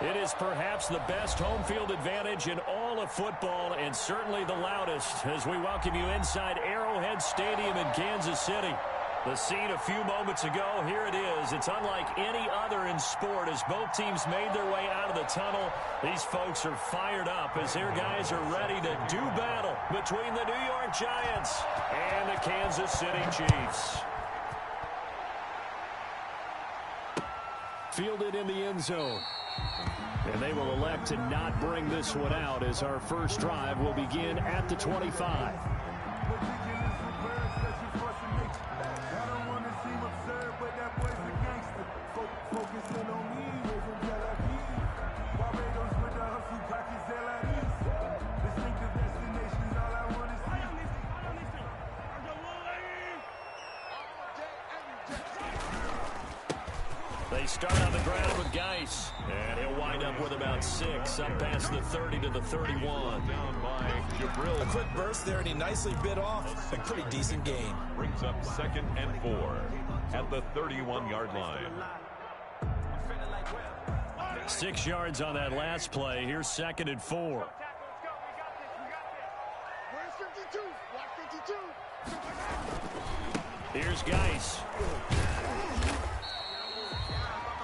It is perhaps the best home field advantage in all of football, and certainly the loudest, as we welcome you inside Arrowhead Stadium in Kansas City. The scene a few moments ago, here it is. It's unlike any other in sport as both teams made their way out of the tunnel. These folks are fired up as their guys are ready to do battle between the New York Giants and the Kansas City Chiefs. Fielded in the end zone. And they will elect to not bring this one out as our first drive will begin at the 25. They start on the ground with Geis, and he'll wind up with about 6, up past the 30 to the 31. Down by Jabril. A quick burst there, and he nicely bit off. A pretty decent gain. Brings up 2nd and 4 at the 31-yard line. 6 yards on that last play. Here's 2nd and 4. Here's Geis.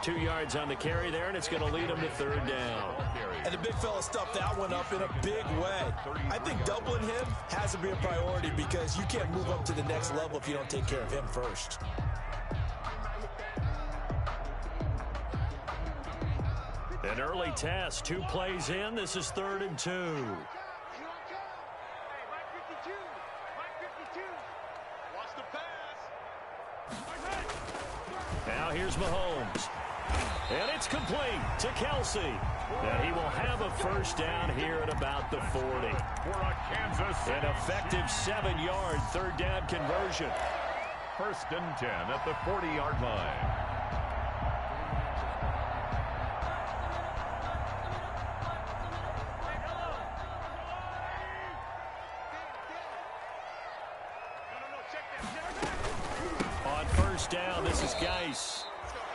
2 yards on the carry there, and it's going to lead him to 3rd down. And the big fella stuffed that one up in a big way. I think doubling him has to be a priority because you can't move up to the next level if you don't take care of him first. An early test, 2 plays in. This is 3rd and 2. Now here's Mahomes. And it's complete to Kelsey. And he will have a first down here at about the 40. For a Kansas City. An effective 7-yard 3rd down conversion. 1st and 10 at the 40-yard line. On 1st down, this is Geis.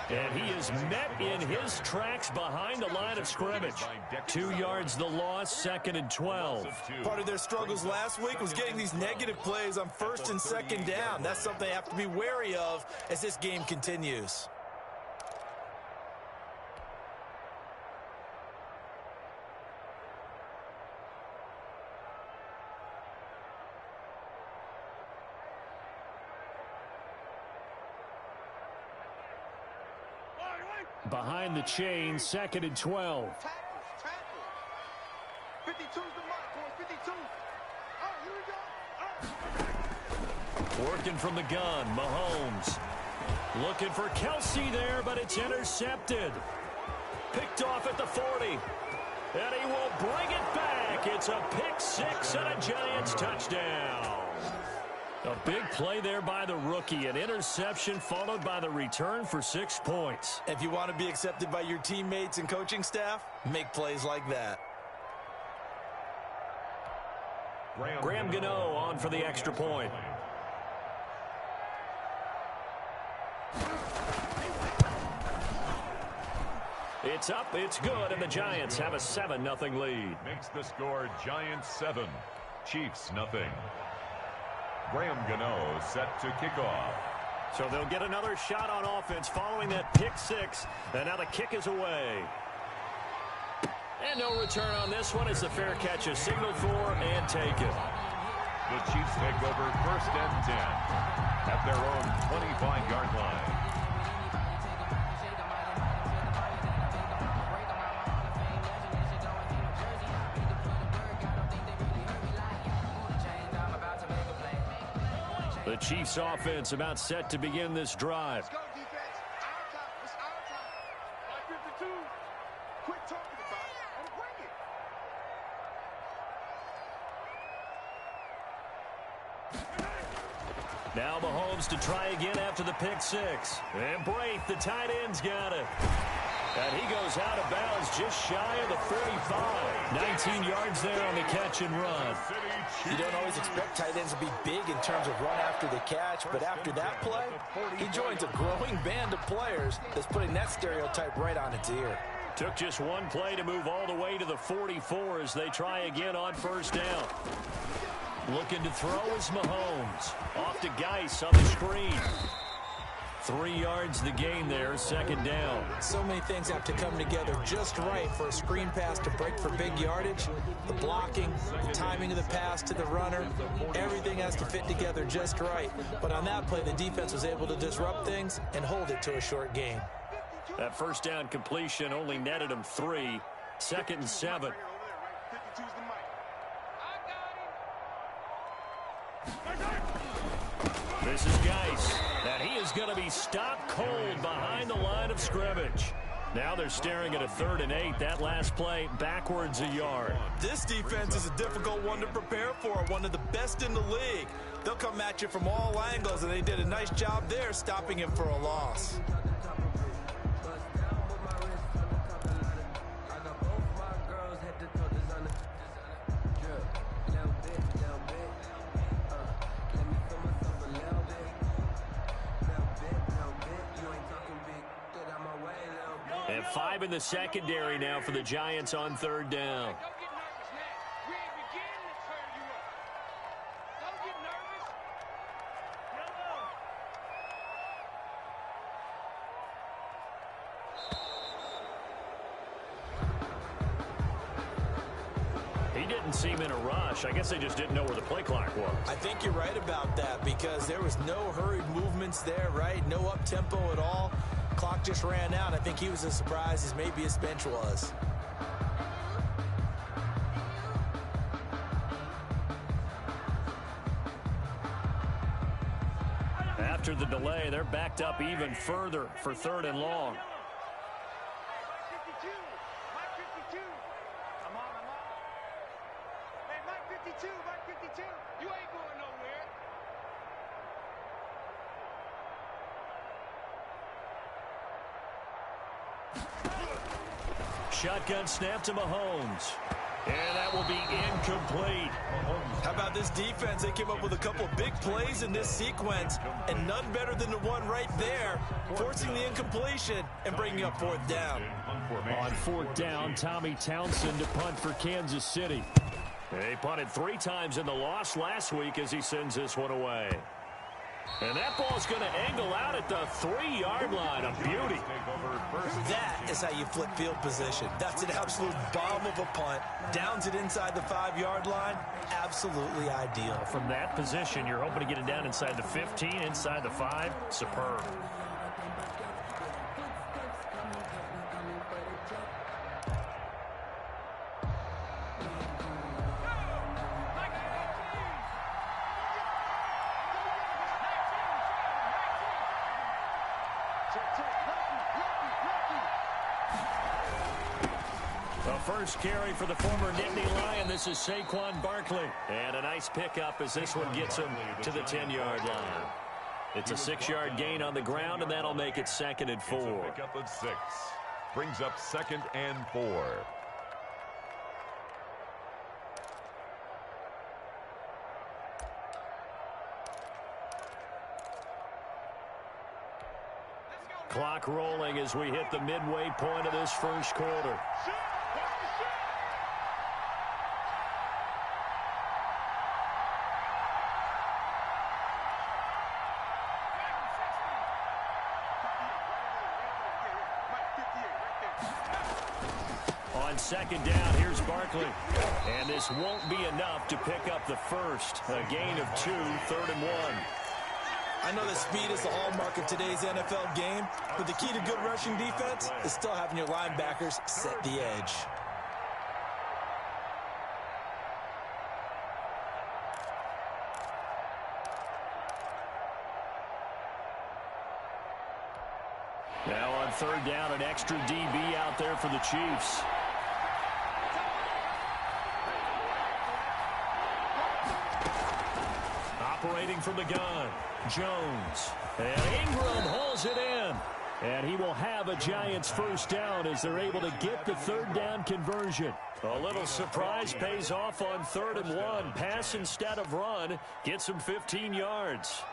And he is met in his tracks behind the line of scrimmage. 2 yards the loss, 2nd and 12. Part of their struggles last week was getting these negative plays on 1st and 2nd down. That's something they have to be wary of as this game continues. Behind the chain, 2nd and 12. 52's the mark, 52. Working from the gun, Mahomes. Looking for Kelsey there, but it's intercepted. Picked off at the 40. And he will bring it back. It's a pick 6 and a Giants touchdown. A big play there by the rookie. An interception followed by the return for 6 points. If you want to be accepted by your teammates and coaching staff, make plays like that. Graham Gano on for the extra point. It's up, it's good, and the Giants have a 7-0 lead. Makes the score Giants 7, Chiefs 0. Graham Gano set to kick off. So they'll get another shot on offense following that pick 6, and now the kick is away. And no return on this one as the fair catch is signaled for and taken. The Chiefs take over 1st and 10 at their own 25-yard line. The Chiefs offense about set to begin this drive. Let's go, defense. Our time. It's our time. 52. Quit talking about it and bring it. Now Mahomes to try again after the pick 6. And Braith, the tight end's got it. And he goes out of bounds just shy of the 45. 19 yards there on the catch and run. You don't always expect tight ends to be big in terms of run after the catch, but after that play, he joins a growing band of players that's putting that stereotype right on its ear. Took just one play to move all the way to the 44 as they try again on first down. Looking to throw is Mahomes. Off to Geis on the screen. 3 yards the gain there, second down. So many things have to come together just right for a screen pass to break for big yardage. The blocking, the timing of the pass to the runner, everything has to fit together just right. But on that play, the defense was able to disrupt things and hold it to a short gain. That first down completion only netted him 3. 2nd and 7. This is Geis, and he is going to be stopped cold behind the line of scrimmage. Now they're staring at a 3rd and 8. That last play backwards a yard. This defense is a difficult one to prepare for, one of the best in the league. They'll come at you from all angles, and they did a nice job there stopping him for a loss. And 5 in the secondary now for the Giants on 3rd down. He didn't seem in a rush. I guess they just didn't know where the play clock was. I think you're right about that because there was no hurried movements there, right? No up-tempo at all. Clock just ran out. I think he was as surprised as maybe his bench was. After the delay, they're backed up even further for 3rd and long. You ain't going nowhere. Shotgun snap to Mahomes. And that will be incomplete. How about this defense? They came up with a couple big plays in this sequence, and none better than the one right there, forcing the incompletion and bringing up 4th down. On 4th down, Tommy Townsend to punt for Kansas City. They punted 3 times in the loss last week as he sends this one away. And that ball's going to angle out at the 3-yard line. A beauty. That is how you flip field position. That's an absolute bomb of a punt. Downs it inside the 5-yard line. Absolutely ideal. From that position, you're hoping to get it down inside the 15, inside the 5. Superb. First carry for the former Nittany Lion. This is Saquon Barkley. And a nice pickup as this one gets him to the 10-yard line. It's a 6-yard gain on the ground, and that'll make it 2nd and 4. Pickup of 6. Brings up 2nd and 4. Clock rolling as we hit the midway point of this first quarter. On 2nd down, here's Barkley. And this won't be enough to pick up the first. A gain of 2, 3rd and 1. I know that speed is the hallmark of today's NFL game, but the key to good rushing defense is still having your linebackers set the edge. Now on 3rd down, an extra DB out there for the Chiefs. Operating from the gun, Jones. And Ingram hauls it in. And he will have a Giants first down as they're able to get the 3rd down conversion. A little surprise pays off on 3rd and 1. Pass instead of run. Gets him 15 yards.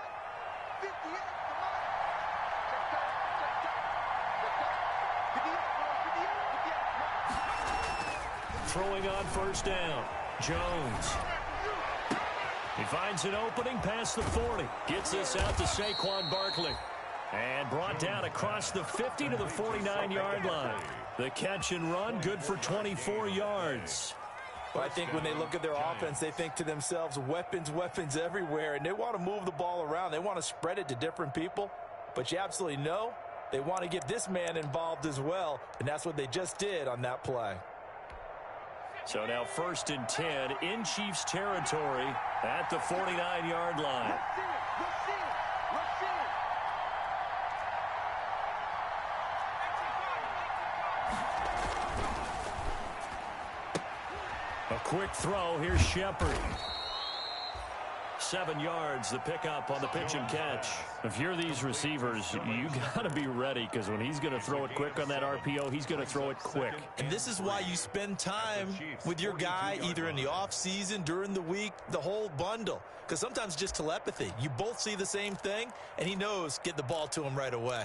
throwing on first down. Jones. He finds an opening past the 40. Gets this out to Saquon Barkley. And brought down across the 50 to the 49-yard line. The catch and run, good for 24 yards. But I think when they look at their offense, they think to themselves, weapons, weapons everywhere. And they want to move the ball around. They want to spread it to different people. But you absolutely know they want to get this man involved as well. And that's what they just did on that play. So now 1st and 10 in Chiefs territory at the 49-yard line. A quick throw. Here's Shepard. 7 yards, the pickup on the pitch and catch. If you're these receivers, you got to be ready, because when he's going to throw it quick on that RPO, he's going to throw it quick. And this is why you spend time with your guy either in the offseason, during the week, the whole bundle. Because sometimes just telepathy. You both see the same thing, and he knows get the ball to him right away.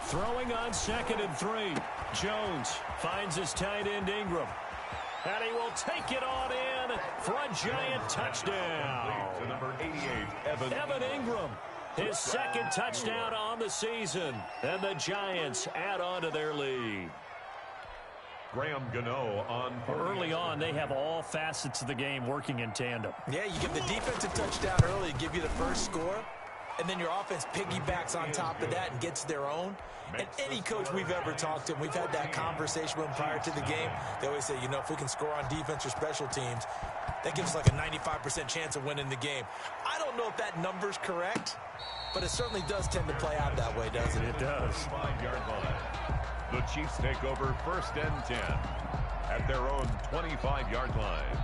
Throwing on 2nd and 3. Jones finds his tight end Ingram. And he will take it on in for a giant touchdown. To number 88, Evan Ingram. His 2nd touchdown on the season. And the Giants add on to their lead. Graham Gano on. Early on, they have all facets of the game working in tandem. Yeah, you give the defensive touchdown early, give you the first score. And then your offense piggybacks on top of that and gets their own. And any coach we've ever talked to, we've had that conversation with them prior to the game. They always say, you know, if we can score on defense or special teams, that gives us like a 95% chance of winning the game. I don't know if that number's correct, but it certainly does tend to play out that way, doesn't it? It does. 5-yard line. The Chiefs take over 1st and 10 at their own 25-yard line.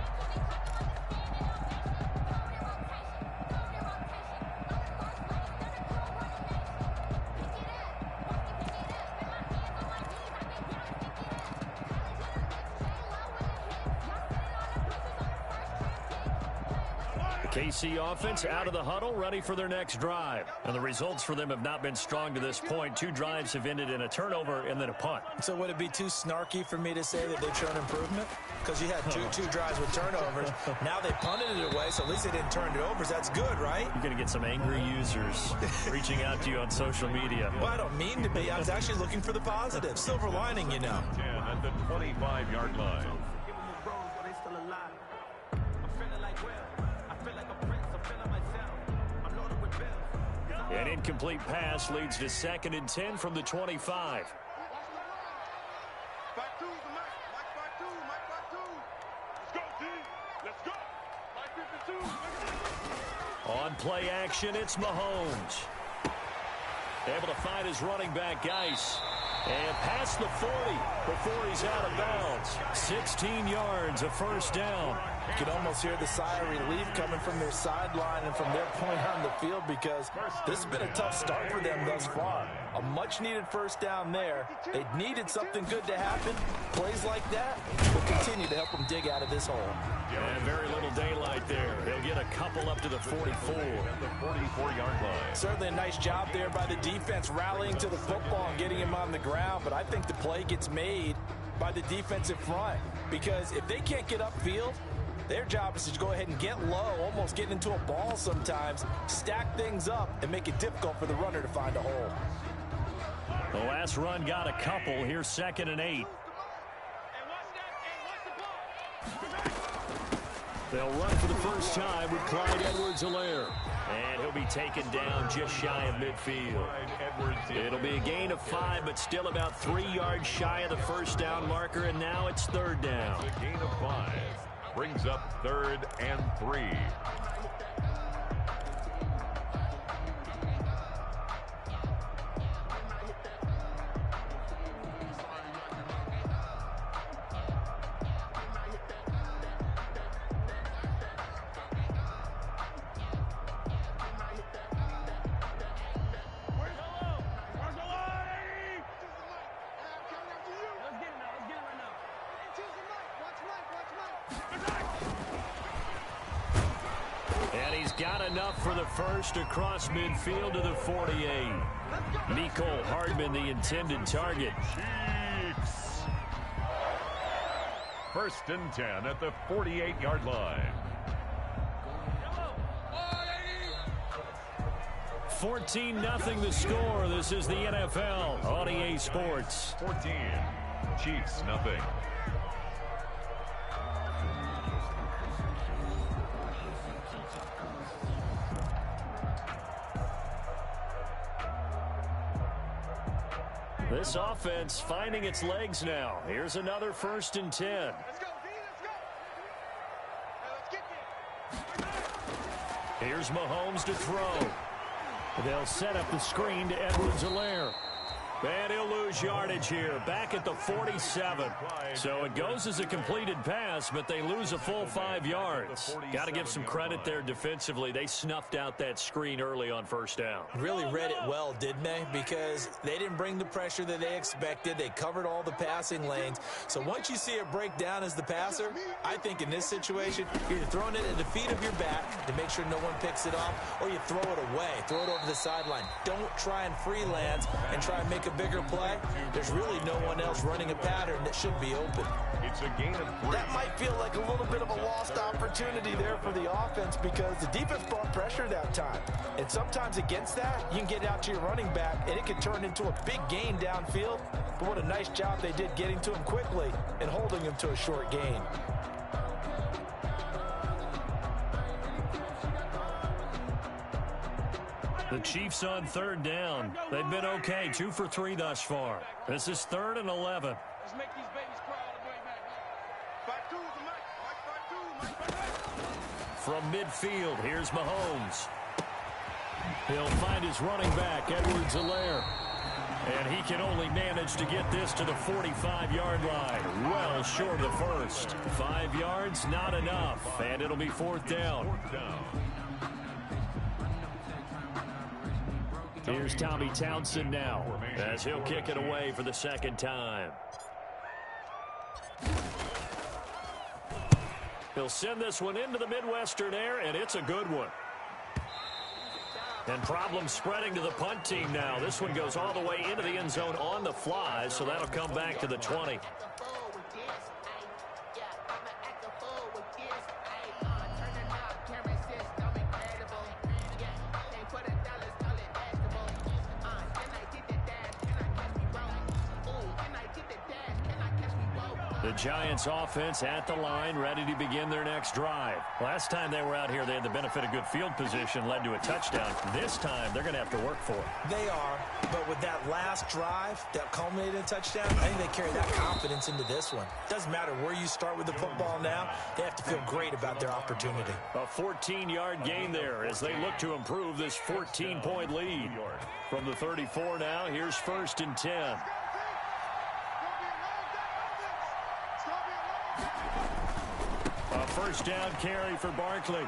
KC offense out of the huddle, ready for their next drive. And the results for them have not been strong to this point. 2 drives have ended in a turnover and then a punt. So would it be too snarky for me to say that they've shown improvement? Because you had two drives with turnovers. Now they punted it away, so at least they didn't turn it over. That's good, right? You're going to get some angry users reaching out to you on social media. Well, I don't mean to be. I was actually looking for the positive. Silver lining, you know. 10 at the 25-yard line. An incomplete pass leads to 2nd and 10 from the 25. Back two, Mike back two. Let's go, D. Let's go. Mike 52. On play action, it's Mahomes. Able to find his running back, Geis. And past the 40 before he's out of bounds. 16 yards, a first down. You can almost hear the sigh of relief coming from their sideline and from their point on the field, because this has been a tough start for them thus far. A much-needed first down there. They needed something good to happen. Plays like that will continue to help them dig out of this hole. And very little daylight there. They'll get a couple up to the 44. At the 44-yard line. Certainly a nice job there by the defense rallying to the football and getting him on the ground, but I think the play gets made by the defensive front, because if they can't get upfield, their job is to go ahead and get low, almost get into a ball sometimes, stack things up, and make it difficult for the runner to find a hole. The last run got a couple. Here's 2nd and 8. They'll run for the first time with Clyde Edwards-Helaire. And he'll be taken down just shy of midfield. It'll be a gain of 5, but still about 3 yards shy of the first down marker, and now it's 3rd down. A gain of 5 brings up 3rd and 3. And he's got enough for the first across midfield to the 48. Mecole Hardman, the intended target. Chiefs. 1st and 10 at the 48-yard line. 14-0 the score. This is the NFL on EA Sports. 14. Chiefs, nothing. This offense finding its legs now. Here's another 1st and 10. Let's go, D. Let's go. Hey, let's get there. Here's Mahomes to throw. They'll set up the screen to Edwards-Helaire. And he'll lose yardage here, back at the 47. So it goes as a completed pass, but they lose a full 5 yards. Got to give some credit there defensively. They snuffed out that screen early on 1st down. Really read it well, didn't they? Because they didn't bring the pressure that they expected. They covered all the passing lanes. So once you see it break down as the passer, I think in this situation, you're either throwing it at the feet of your back to make sure no one picks it off, or you throw it away, throw it over the sideline. Don't try and freelance and try and make a bigger play. There's really no one else running a pattern that should be open. It's a gain of 3. That might feel like a little bit of a lost opportunity there for the offense because the defense brought pressure that time. And sometimes against that, you can get out to your running back, and it can turn into a big gain downfield. But what a nice job they did getting to him quickly and holding him to a short gain. The Chiefs on 3rd down. They've been okay, 2 for 3 thus far. This is 3rd and 11. Let's make these babies cry all the way back. 5-2, Mike. From midfield, here's Mahomes. He'll find his running back, Edwards-Helaire. And he can only manage to get this to the 45-yard line. Well short of the first. 5 yards, not enough. And it'll be 4th down. 4th down. Here's Tommy Townsend now, as he'll kick it away for the 2nd time. He'll send this one into the Midwestern air, and it's a good one. And problems spreading to the punt team now. This one goes all the way into the end zone on the fly, so that'll come back to the 20. The Giants offense at the line, ready to begin their next drive. Last time they were out here, they had the benefit of good field position, led to a touchdown. This time, they're going to have to work for it. They are, but with that last drive that culminated in a touchdown, I think they carry that confidence into this one. Doesn't matter where you start with the football now, they have to feel great about their opportunity. A 14-yard gain there as they look to improve this 14-point lead. From the 34 now, here's 1st and 10. A 1st down carry for Barkley.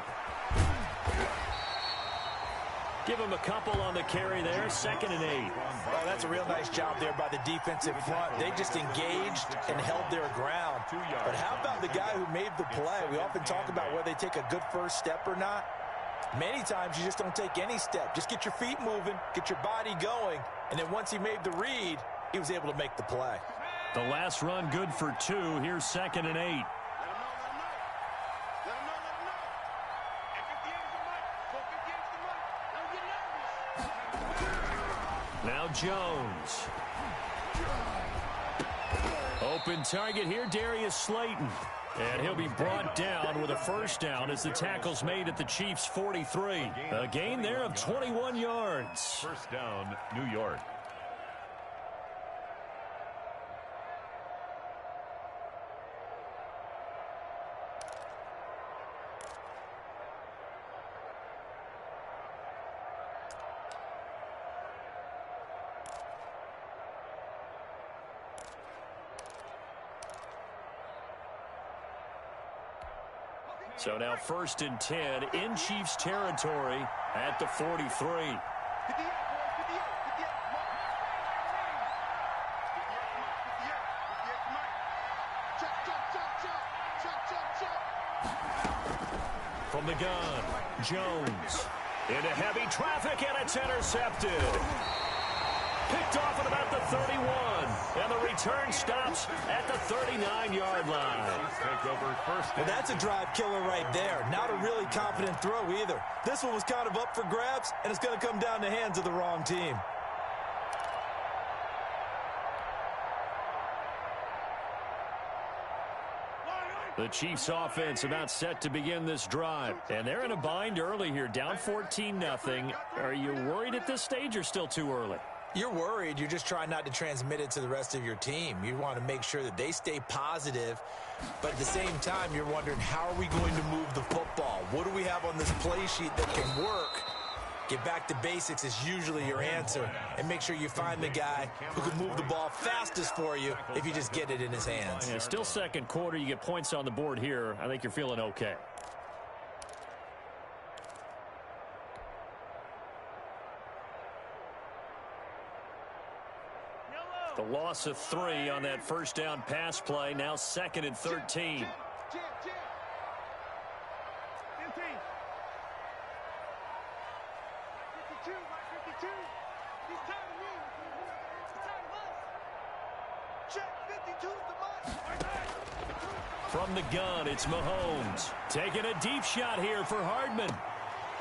Give him a couple on the carry there. 2nd and 8. Oh, that's a real nice job there by the defensive front. They just engaged and held their ground. But how about the guy who made the play? We often talk about whether they take a good first step or not. Many times you just don't take any step. Just get your feet moving, get your body going, and then once he made the read, he was able to make the play. The last run good for 2. Here's 2nd and 8. Now Jones. Open target here, Darius Slayton. And he'll be brought down with a 1st down as the tackle's made at the Chiefs' 43. A gain there of 21 yards. 1st down, New York. So now 1st and 10 in Chiefs territory at the 43. From the gun, Jones. Into heavy traffic, and it's intercepted. Picked off at about the 31. And the return stops at the 39-yard line. Well, that's a drive killer right there. Not a really confident throw either. This one was kind of up for grabs, and it's going to come down the hands of the wrong team. The Chiefs offense about set to begin this drive. And they're in a bind early here, down 14-0. Are you worried at this stage or still too early? You're worried. You're just trying not to transmit it to the rest of your team. You want to make sure that they stay positive. But at the same time, you're wondering, how are we going to move the football? What do we have on this play sheet that can work? Get back to basics is usually your answer. And make sure you find the guy who can move the ball fastest for you if you just get it in his hands. Yeah, still second quarter. You get points on the board here. I think you're feeling okay. The loss of 3 on that first down pass play. Now 2nd and 13. From the gun, it's Mahomes. Taking a deep shot here for Hardman.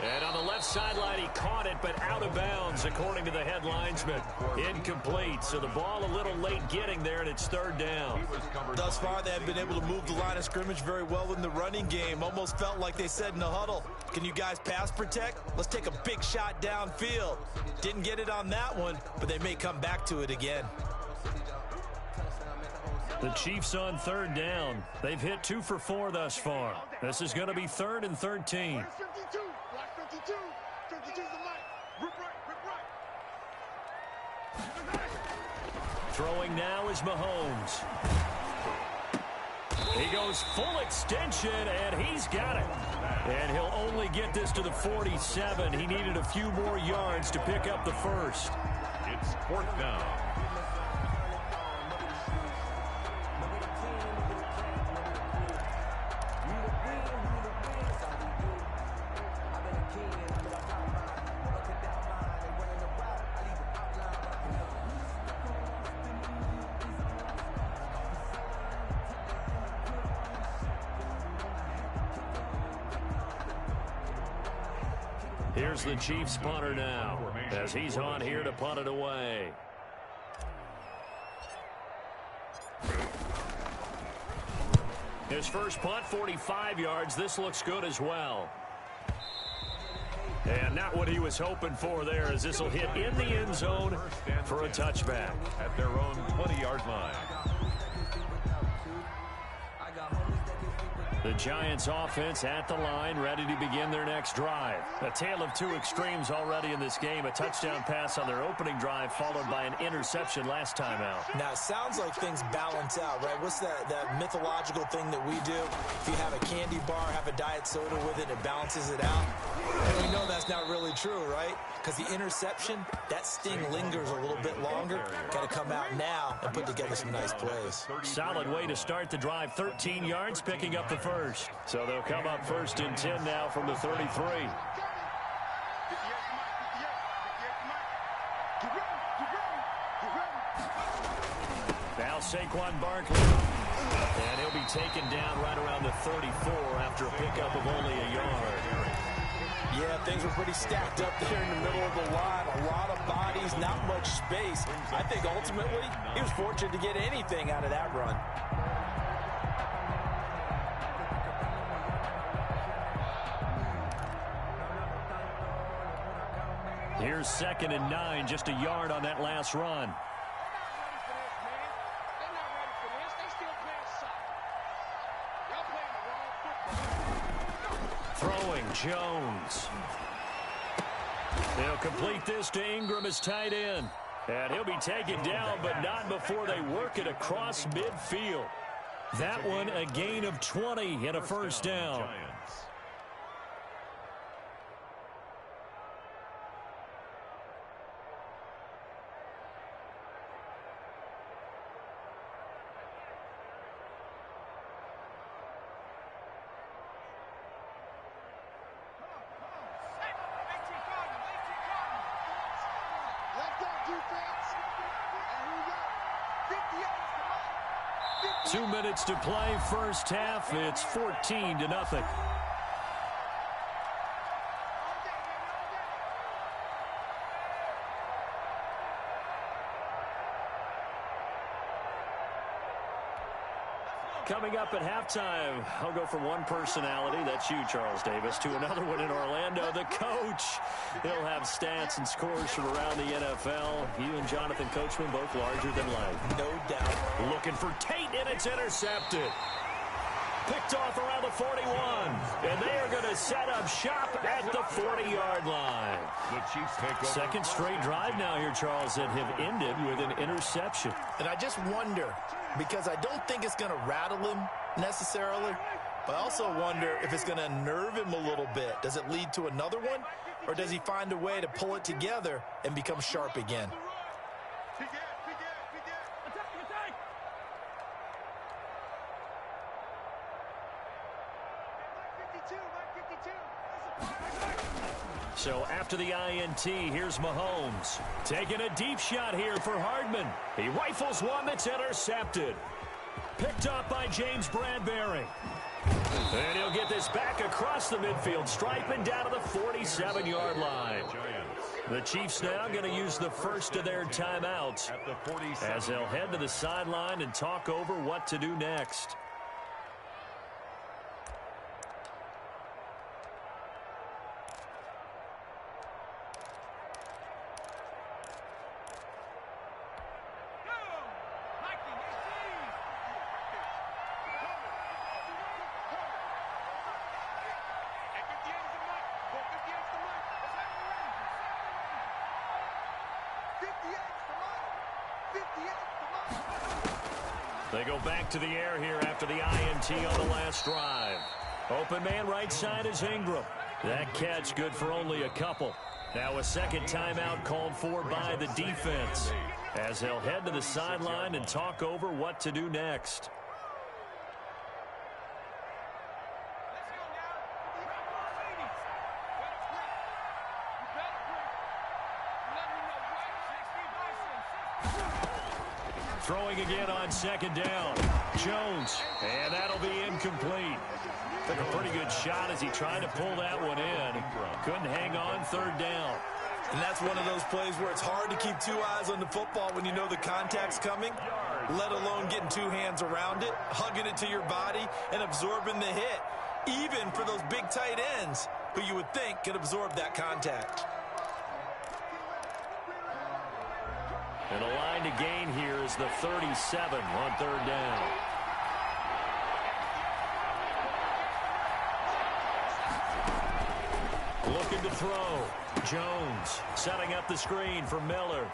And on the left sideline, he caught it, but out of bounds, according to the head linesman. Incomplete, so the ball a little late getting there, and it's 3rd down. Thus far, they have been able to move the line of scrimmage very well in the running game. Almost felt like they said in the huddle, can you guys pass protect? Let's take a big shot downfield. Didn't get it on that one, but they may come back to it again. The Chiefs on 3rd down. They've hit 2 for 4 thus far. This is going to be 3rd and 13. Throwing now is Mahomes. He goes full extension, and he's got it. And he'll only get this to the 47. He needed a few more yards to pick up the first. It's 4th down. Here's the Chiefs punter now, as he's on here to punt it away. His first punt, 45 yards. This looks good as well. And not what he was hoping for there, as this will hit in the end zone for a touchback. At their own 20-yard line. The Giants offense at the line, ready to begin their next drive. A tale of 2 extremes already in this game. A touchdown pass on their opening drive, followed by an interception last time out. Now, it sounds like things balance out, right? What's that mythological thing that we do? If you have a candy bar, have a diet soda with it, it balances it out. And we know that's not really true, right? Because the interception, that sting lingers a little bit longer. Got to come out now and put together some nice plays. Solid way to start the drive. 13 yards, picking up the first. So they'll come up 1st and 10 now from the 33. Now Saquon Barkley. And he'll be taken down right around the 34 after a pickup of only a yard. Yeah, things were pretty stacked up there in the middle of the line. A lot of bodies, not much space. I think ultimately he was fortunate to get anything out of that run. Here's 2nd and 9, just a yard on that last run. Throwing, Jones. They'll complete this to Ingram as tight end. And he'll be taken down, but not before they work it across midfield. That one, a gain of 20 and a first down. 2 minutes to play, first half. It's 14-0. Coming up at halftime, I'll go from one personality, that's you, Charles Davis, to another one in Orlando, the coach. He'll have stats and scores from around the NFL. You and Jonathan Coachman both larger than life. No doubt. Looking for Tate, and it's intercepted. Picked off around the 41, and they are going to set up shop at the 40-yard line. The Chiefs take over. Second straight drive now here, Charles, that have ended with an interception. And I just wonder, because I don't think it's going to rattle him necessarily, but I also wonder if it's going to unnerve him a little bit. Does it lead to another one, or does he find a way to pull it together and become sharp again? So after the INT, here's Mahomes. Taking a deep shot here for Hardman. He rifles one that's intercepted. Picked up by James Bradbury. And he'll get this back across the midfield stripe and down to the 47-yard line. The Chiefs now going to use the first of their timeouts as they'll head to the sideline and talk over what to do next. They go back to the air here after the INT on the last drive. Open man right side is Ingram. That catch good for only a couple. Now a second timeout called for by the defense as they'll head to the sideline and talk over what to do next. Throwing again on second down. Jones, and that'll be incomplete. Took a pretty good shot as he tried to pull that one in. Couldn't hang on, third down. And that's one of those plays where it's hard to keep two eyes on the football when you know the contact's coming, let alone getting two hands around it, hugging it to your body, and absorbing the hit, even for those big tight ends who you would think could absorb that contact. And a line to gain here is the 37 on third down. Looking to throw. Jones setting up the screen for Miller.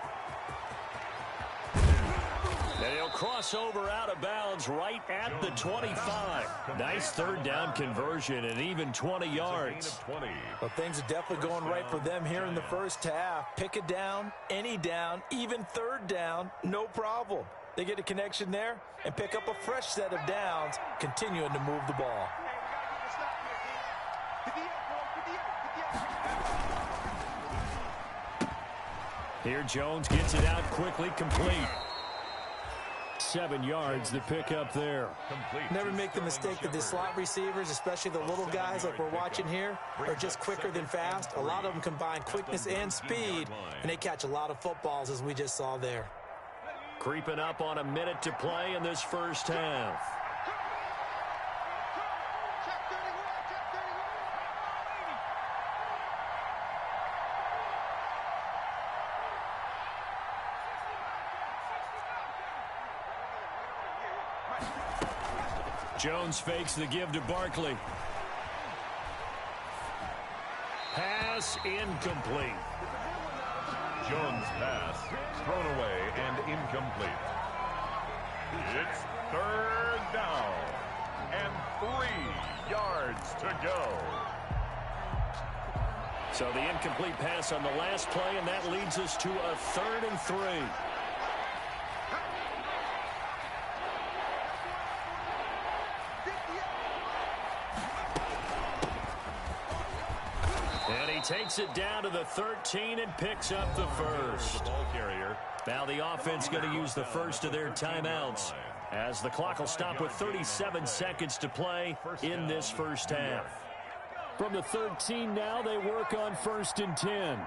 And he'll cross over out of bounds right at the 25. Nice third down conversion and even 20 yards. Well, things are definitely going right for them here in the first half. Pick it down, any down, even third down, no problem. They get a connection there and pick up a fresh set of downs, continuing to move the ball. Here Jones gets it out quickly, complete. 7 yards to pick up there. Never make the mistake that the slot receivers, especially the little guys like we're watching here, are just quicker than fast. A lot of them combine quickness and speed, and they catch a lot of footballs, as we just saw there. Creeping up on a minute to play in this first half. Jones fakes the give to Barkley. Pass incomplete. Jones' pass thrown away and incomplete. It's third down and 3 yards to go. So the incomplete pass on the last play, and that leads us to a 3rd and 3. takes it down to the 13 and picks up the first. Ball carrier. Now the offense going to use the first of their timeouts as the clock will stop with 37 seconds to play in this first half. From the 13 now, they work on 1st and 10.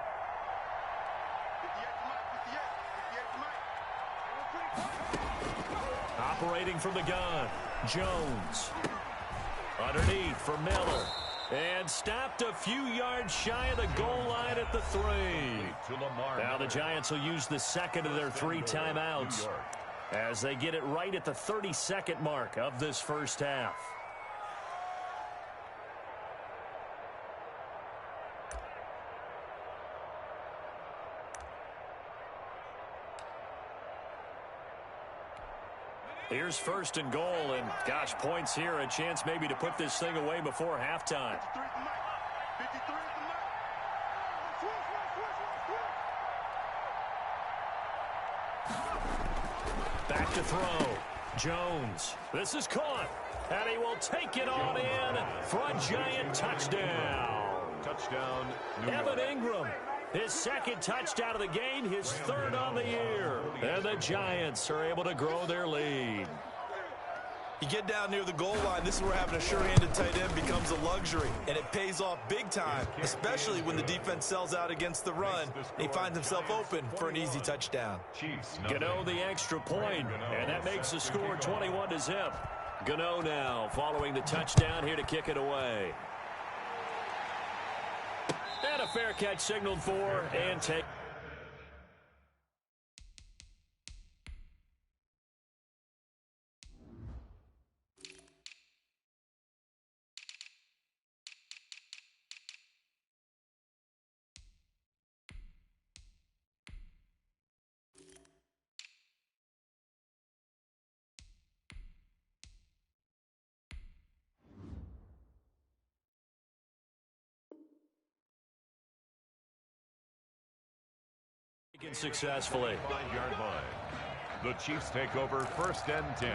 Operating from the gun, Jones. Underneath for Miller. And stopped a few yards shy of the goal line at the 3. Now the Giants will use the second of their 3 timeouts as they get it right at the 30-second mark of this first half. Here's 1st and goal, and gosh, points here, a chance maybe to put this thing away before halftime. Back to throw. Jones. This is caught, and he will take it on in for a Giant touchdown. Touchdown, New Evan York. Ingram. His 2nd touchdown of the game, his 3rd on the year. And the Giants are able to grow their lead. You get down near the goal line, this is where having a sure-handed tight end becomes a luxury, and it pays off big time, especially when the defense sells out against the run. He finds himself open for an easy touchdown. Chiefs, Gano the extra point, and that makes the score 21-0. Gano now following the touchdown here to kick it away. And a fair catch signaled for and take. Successfully. 5-yard line. The Chiefs take over 1st and 10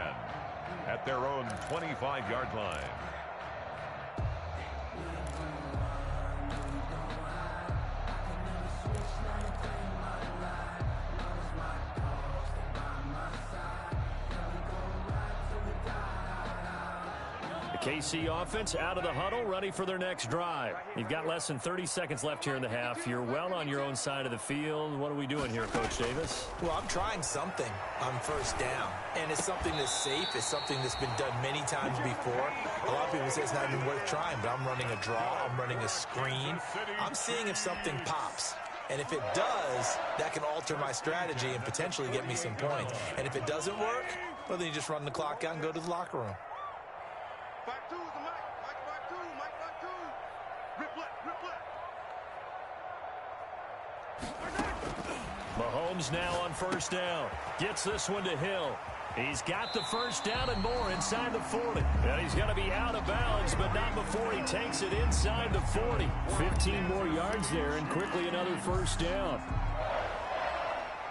at their own 25-yard line. KC offense out of the huddle, ready for their next drive. You've got less than 30 seconds left here in the half. You're well on your own side of the field. What are we doing here, Coach Davis? Well, I'm trying something on 1st down, and it's something that's safe. It's something that's been done many times before. A lot of people say it's not even worth trying, but I'm running a draw. I'm running a screen. I'm seeing if something pops. And if it does, that can alter my strategy and potentially get me some points. And if it doesn't work, well, then you just run the clock out and go to the locker room. Back two is the Mike. Back two. Mike back two. Rip left. Mahomes now on 1st down. Gets this one to Hill. He's got the 1st down and more inside the 40. And he's going to be out of bounds, but not before he takes it inside the 40. 15 more yards there, and quickly another 1st down.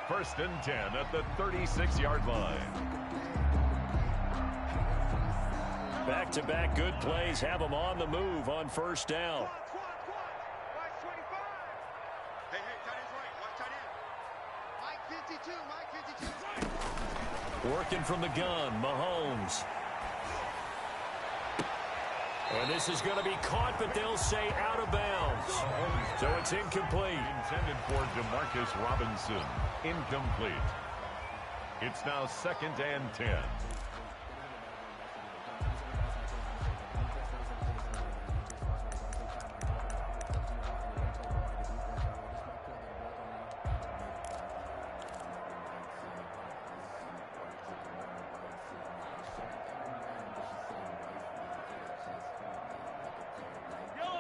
1st and 10 at the 36-yard line. Back-to-back good plays have them on the move on 1st down. Mike 25. Hey, tight end's right. Watch tight end. Mike 52. Mike 52. Working from the gun, Mahomes. And this is going to be caught, but they'll say out of bounds. So it's incomplete. Intended for Demarcus Robinson. Incomplete. It's now 2nd and 10.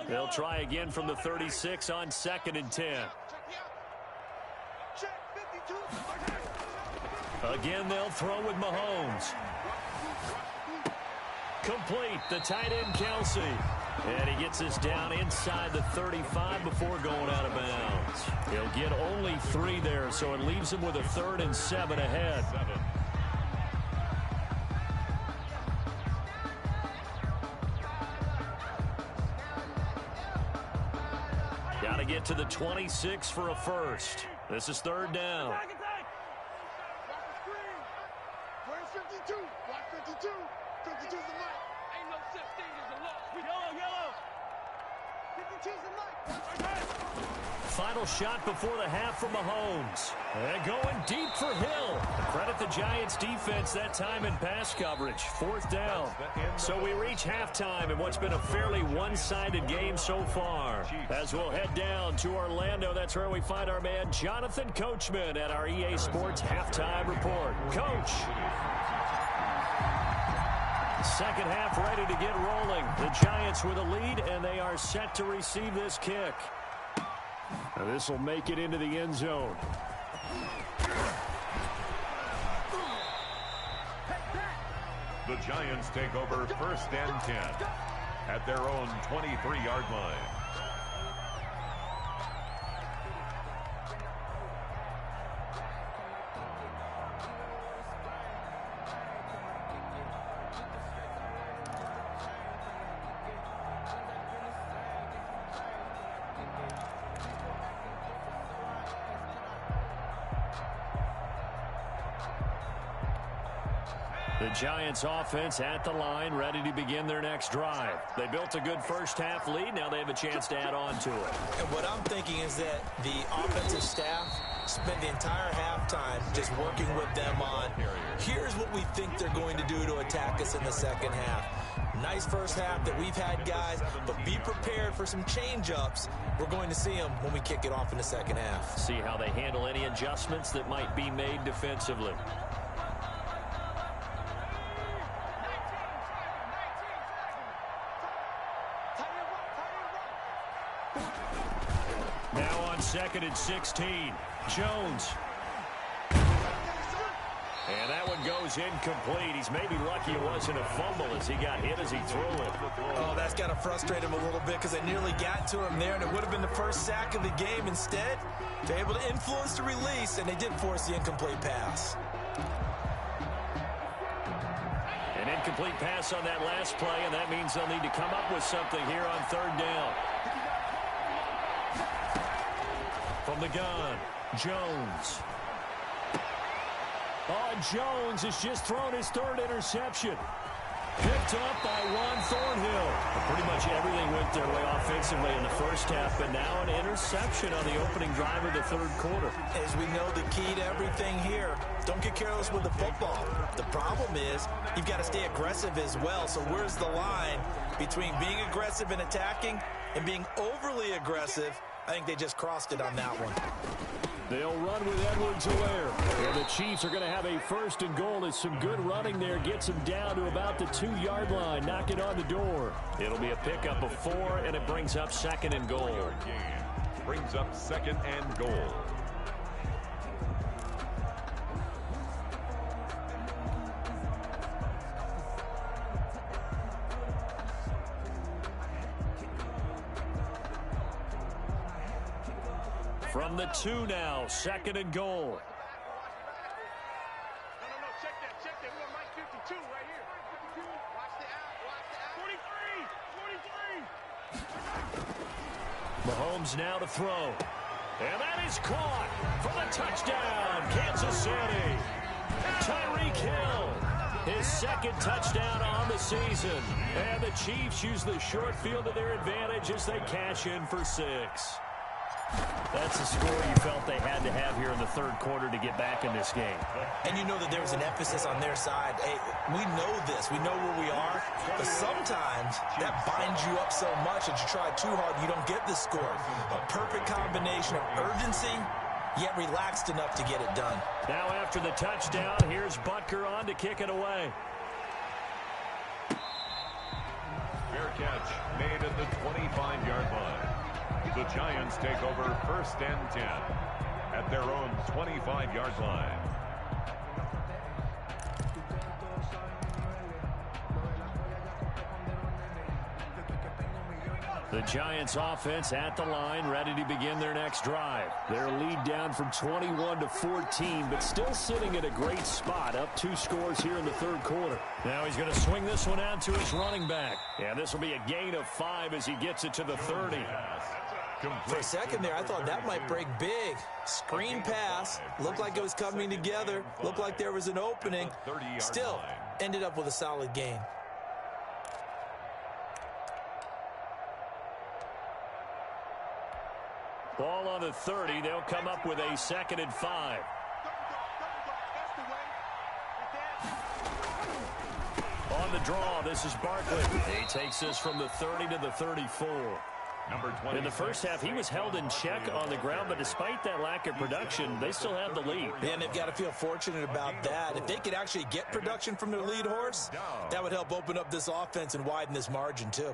They'll try again from the 36 on 2nd and 10. Again, they'll throw with Mahomes. Complete, the tight end, Kelsey. And he gets us down inside the 35 before going out of bounds. He'll get only 3 there, so it leaves him with a 3rd and 7 ahead. get to the 26 for a first. This is third down. Where's 52? Block 52. 52's the mic. Ain't no such thing as a loss. Yellow. 52's the mic. Final shot before the half from Mahomes. And going deep for Hill. Credit the Giants defense that time in pass coverage. Fourth down. So we reach halftime in what's been a fairly one-sided game so far. As we'll head down to Orlando, that's where we find our man Jonathan Coachman at our EA Sports Halftime Report. Coach. Second half ready to get rolling. The Giants with a lead, and they are set to receive this kick. Now this will make it into the end zone. The Giants take over first and 10 at their own 23-yard line. The Giants offense at the line, ready to begin their next drive. They built a good first half lead. Now they have a chance to add on to it. And what I'm thinking is that the offensive staff spent the entire halftime just working with them on, here's what we think they're going to do to attack us in the second half. Nice first half that we've had, guys, but be prepared for some change-ups. We're going to see them when we kick it off in the second half. See how they handle any adjustments that might be made defensively. Now on 2nd and 16, Jones. And that one goes incomplete. He's maybe lucky it wasn't a fumble as he got hit as he threw it. Oh, that's got to frustrate him a little bit because they nearly got to him there, and it would have been the first sack of the game. Instead, they're able to influence the release, and they did force the incomplete pass. An incomplete pass on that last play, and that means they'll need to come up with something here on third down. From the gun, Jones. Oh, Jones has just thrown his third interception. Picked up by Juan Thornhill. Pretty much everything went their way offensively in the first half, but now an interception on the opening drive of the third quarter. As we know, the key to everything here, don't get careless with the football. The problem is you've got to stay aggressive as well. So where's the line between being aggressive and attacking and being overly aggressive? I think they just crossed it on that one. They'll run with Edwards-Helaire. And the Chiefs are going to have a first and goal as some good running there gets them down to about the 2-yard line. Knock it on the door. It'll be a pickup of 4, and it brings up 2nd and goal. Brings up 2nd and goal. From the 2 now, 2nd and goal. No, check that. We got Mike 52 right here. 52. Watch the out. 43. Mahomes now to throw. And that is caught for the touchdown, Kansas City. Tyreek Hill, his 2nd touchdown on the season. And the Chiefs use the short field to their advantage as they cash in for 6. That's the score you felt they had to have here in the third quarter to get back in this game. And you know that there's an emphasis on their side. Hey, we know this. We know where we are. But sometimes that binds you up so much that you try too hard, you don't get the score. A perfect combination of urgency, yet relaxed enough to get it done. Now after the touchdown, here's Butker on to kick it away. Fair catch made at the 25-yard line. The Giants take over first and 10 at their own 25-yard line. The Giants offense at the line, ready to begin their next drive. Their lead down from 21 to 14, but still sitting at a great spot, up 2 scores here in the third quarter. Now he's going to swing this one out to his running back. Yeah, this will be a gain of 5 as he gets it to the 30. For a second there, I thought that might break big. Screen pass. Looked like it was coming together. Looked like there was an opening. Still, ended up with a solid gain. Ball on the 30. They'll come up with a 2nd and 5. On the draw, this is Barkley. He takes this from the 30 to the 34. In the first half, he was held in check on the ground, but despite that lack of production, they still have the lead. And they've got to feel fortunate about that. If they could actually get production from their lead horse, that would help open up this offense and widen this margin, too.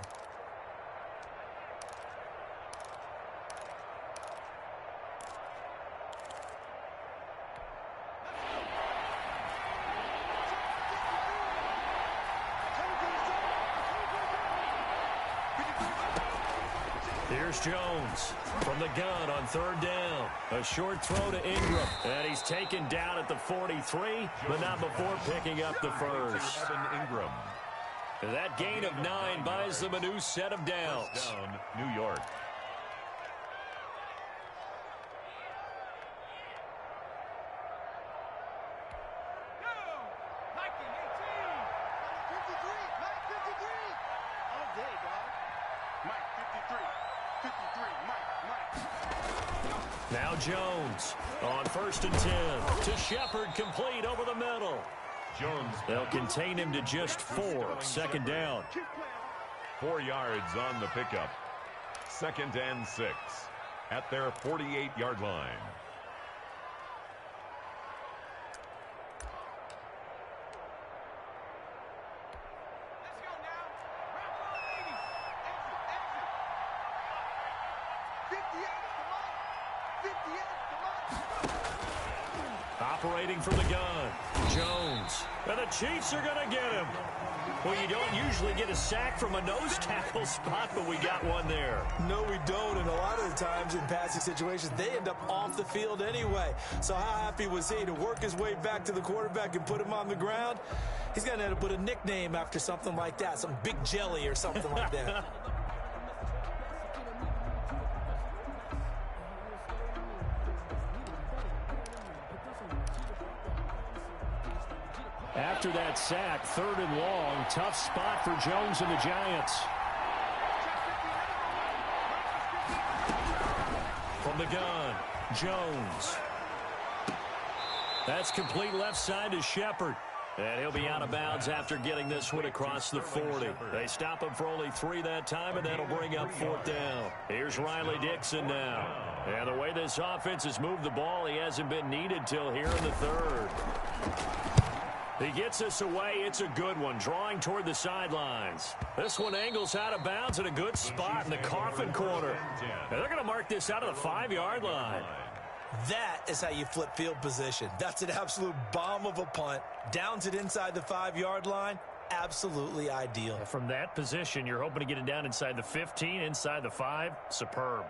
Here's Jones from the gun on 3rd down. A short throw to Ingram. And he's taken down at the 43, but not before picking up the first. Ingram. That gain of 9 buys them a new set of downs. Down, New York. Now Jones on 1st and 10 to Shepard, complete over the middle. Jones. They'll contain him to just 4. 2nd down. 4 yards on the pickup. 2nd and 6 at their 48-yard line. Operating from the gun, Jones. And the Chiefs are going to get him. Well, you don't usually get a sack from a nose tackle spot, but we got one there. No, we don't, and a lot of the times in passing situations, they end up off the field anyway. So how happy was he to work his way back to the quarterback and put him on the ground? He's going to end up with a nickname after something like that, some Big Jelly or something like that. After that sack, 3rd and long, tough spot for Jones and the Giants. From the gun, Jones. That's complete left side to Shepard. And he'll be out of bounds after getting this one across the 40. They stop him for only 3 that time, and that'll bring up 4th down. Here's Riley Dixon now. And the way this offense has moved the ball, he hasn't been needed till here in the 3rd. He gets us away. It's a good one, drawing toward the sidelines. This one angles out of bounds in a good spot in the coffin corner. And they're going to mark this out of the 5-yard line. That is how you flip field position. That's an absolute bomb of a punt. Downs it inside the 5-yard line. Absolutely ideal. From that position, you're hoping to get it down inside the 15, inside the 5. Superb.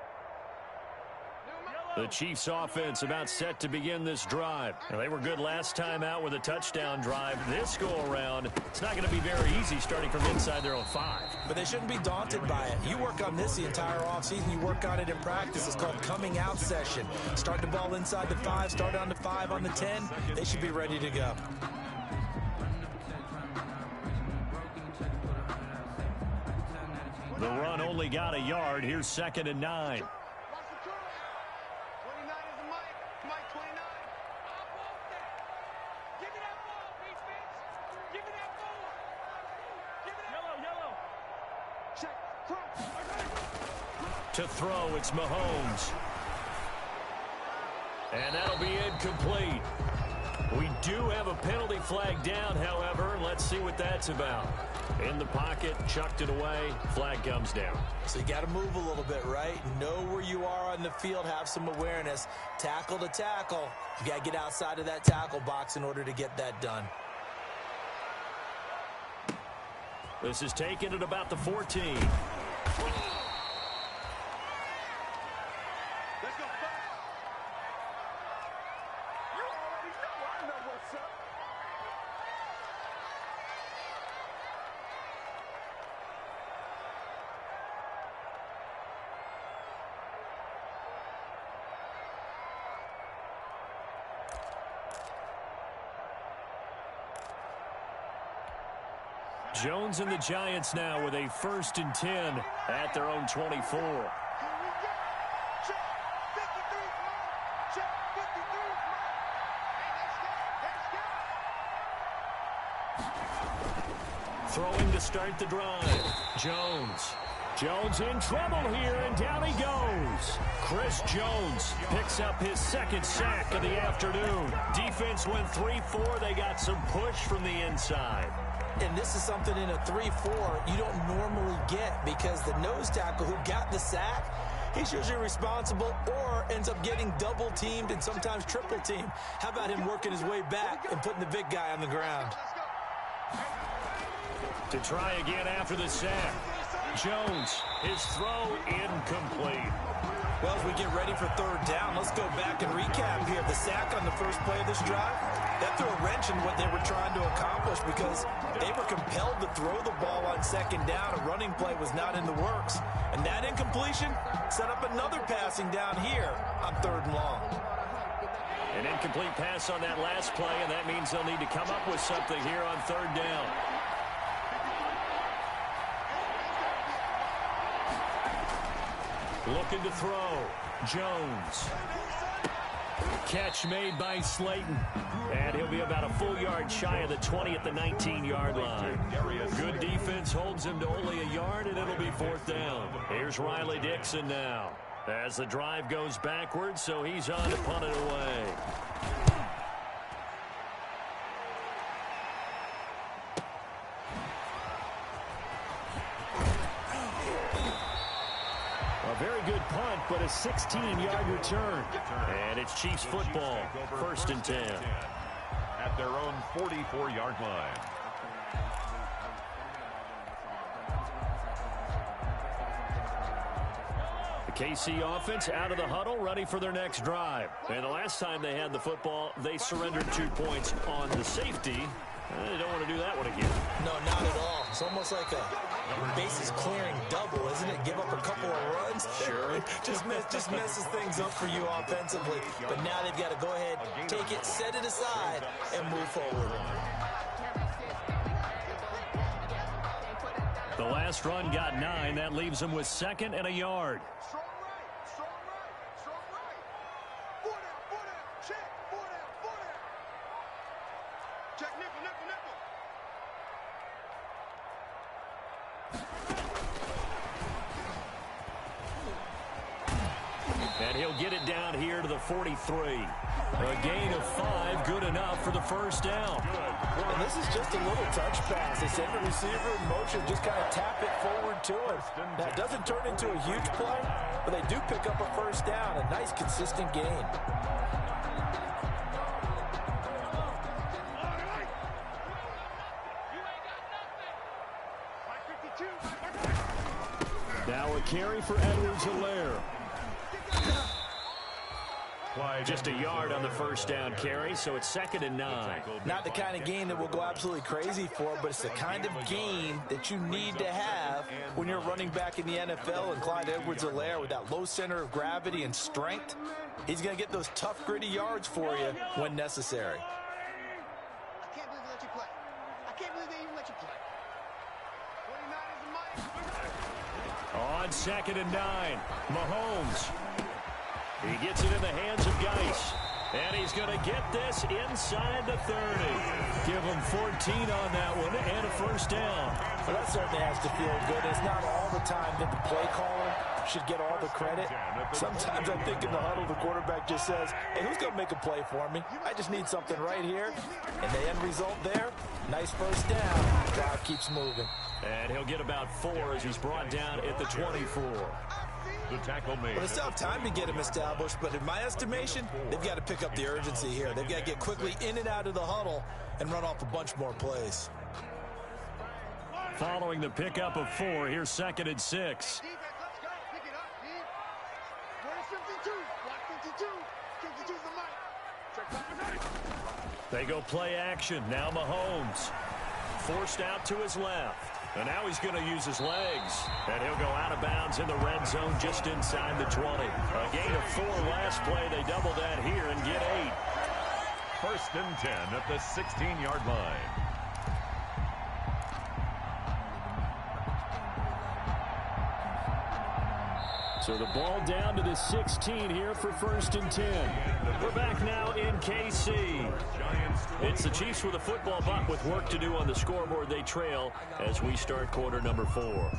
The Chiefs offense about set to begin this drive. Now, they were good last time out with a touchdown drive. This go-around, it's not going to be very easy starting from inside their own 5. But they shouldn't be daunted by it. You work on this the entire offseason. You work on it in practice. It's called coming out session. Start the ball inside the 5, start on the 5 on the 10. They should be ready to go. The run only got a yard. Here's 2nd and 9. To throw, it's Mahomes. And that'll be incomplete. We do have a penalty flag down, however. Let's see what that's about. In the pocket, chucked it away, flag comes down. So you got to move a little bit, right? Know where you are on the field, have some awareness. Tackle to tackle. You got to get outside of that tackle box in order to get that done. This is taken at about the 14. Jones and the Giants now with a 1st and 10 at their own 24. Throwing to start the drive. Jones. Jones in trouble here, and down he goes. Chris Jones picks up his 2nd sack of the afternoon. Defense went 3-4. They got some push from the inside. And this is something in a 3-4 you don't normally get, because the nose tackle who got the sack, he's usually responsible or ends up getting double teamed and sometimes triple teamed. How about him working his way back and putting the big guy on the ground? To try again after the sack. Jones, his throw incomplete. Well, as we get ready for 3rd down, let's go back and recap here. The sack on the first play of this drive, that threw a wrench in what they were trying to accomplish, because they were compelled to throw the ball on 2nd down. A running play was not in the works. And that incompletion set up another passing down here on 3rd and long. An incomplete pass on that last play, and that means they'll need to come up with something here on 3rd down. Looking to throw. Jones. Catch made by Slayton. And he'll be about a full yard shy of the 20 at the 19-yard line. Good defense holds him to only a yard, and it'll be 4th down. Here's Riley Dixon now, as the drive goes backwards, so he's on to punt it away. Very good punt, but a 16-yard return. And it's Chiefs football, 1st and 10. At their own 44-yard line. The KC offense out of the huddle, ready for their next drive. And the last time they had the football, they surrendered 2 points on the safety. They don't want to do that one again. No, not at all. It's almost like a bases clearing double, isn't it? Give up a couple of runs. Sure. just messes things up for you offensively. But now they've got to go ahead, take it, set it aside, and move forward. The last run got 9. That leaves them with 2nd and a yard. Strong right, strong right, strong right. 4 down, check, 4 down. Check, nickel, nickel, nickel. And he'll get it down here to the 43. A gain of 5, good enough for the 1st down. And this is just a little touch pass. They send the receiver in motion, just kind of tap it forward to him. Now, it doesn't turn into a huge play, but they do pick up a 1st down. A nice, consistent gain. Now a carry for Edwards-Helaire. Just a yard on the 1st down carry, so it's 2nd and 9. Not the kind of gain that we'll go absolutely crazy for, but it's the kind of gain that you need to have when you're running back in the NFL. And Clyde Edwards-Helaire, with that low center of gravity and strength, he's going to get those tough, gritty yards for you when necessary. I can't believe they let you play. I can't believe they even let you play. 29 is the mic. On 2nd and 9, Mahomes. He gets it in the hands of Geis. And he's going to get this inside the 30. Give him 14 on that one and a 1st down. Well, that certainly has to feel good. It's not all the time that the play caller should get all the credit. Sometimes I think in the huddle, the quarterback just says, hey, who's going to make a play for me? I just need something right here. And the end result there, nice 1st down. Drive keeps moving. And he'll get about 4 as he's brought down at the 24. The tackle made. Well, it's still have time to get him established, but in my estimation, they've got to pick up the urgency here. They've got to get quickly in and out of the huddle and run off a bunch more plays. Following the pickup of 4, here's 2nd and 6. Defense, let's go. Pick it up, D. Where's 52? Block 52. 52's the mic. Check back. They go play action. Now Mahomes. Forced out to his left. And now he's going to use his legs. And he'll go out of bounds in the red zone just inside the 20. A gain of 4 last play. They double that here and get 8. 1st and 10 at the 16-yard line. So the ball down to the 16 here for 1st and 10. We're back now in KC. It's the Chiefs with a football, but with work to do on the scoreboard. They trail as we start quarter number 4.